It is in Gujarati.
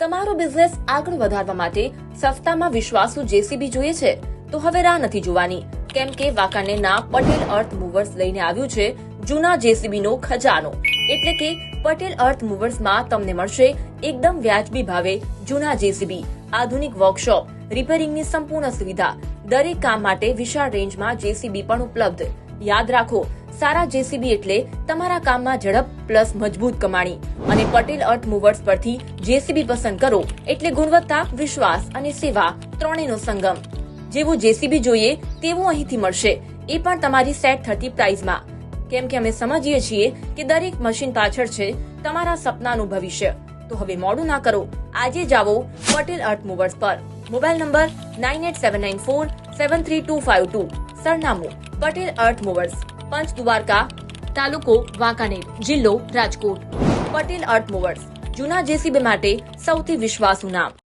તમારો બિઝનેસ આગળ વધારવા માટે સસ્તામાં વિશ્વાસુ જેસીબી જોઈએ છે તો હવે રાહ નથી જોવાની, કેમ કે વાંકાનેરના પટેલ અર્થ મૂવર્સ લઈને આવ્યું છે જૂના જેસીબી નો ખજાનો। એટલે કે પટેલ અર્થ મૂવર્સમાં તમને મળશે એકદમ વ્યાજબી ભાવે જૂના જેસીબી, આધુનિક વર્કશોપ, રિપેરિંગની સંપૂર્ણ સુવિધા, દરેક કામ માટે વિશાળ રેન્જમાં જેસીબી પણ ઉપલબ્ધ। યાદ રાખો, સારા જેસીબી એટલે તમારા કામમાં ઝડપ પ્લસ મજબૂત કમાણી, અને પટેલ અર્થ મૂવર્સ પરથી જેસીબી પસંદ કરો એટલે ગુણવત્તા, વિશ્વાસ અને સેવા ત્રણેયનો સંગમ। જેવું જેસીબી જોઈએ તેવું અહીંથી મળશે, એ પણ તમારી સેટ થતી પ્રાઇઝમાં, કેમ કે અમે સમજીએ છીએ કે દરેક મશીન પાછળ છે તમારા સપનાનું ભવિષ્ય। તો હવે મોડું ના કરો, આજે જ આવો પટેલ અર્થ મૂવર્સ પર। મોબાઈલ નંબર 9879473252, સરનામું પટેલ અર્થ મૂવર્સ, પંચ દ્વારકા, તાલુકો વાંકાનેર, જિલ્લો રાજકોટ। પટેલ અર્થ મૂવર્સ, જૂના જેસીબી માટે સૌથી વિશ્વાસુ નામ।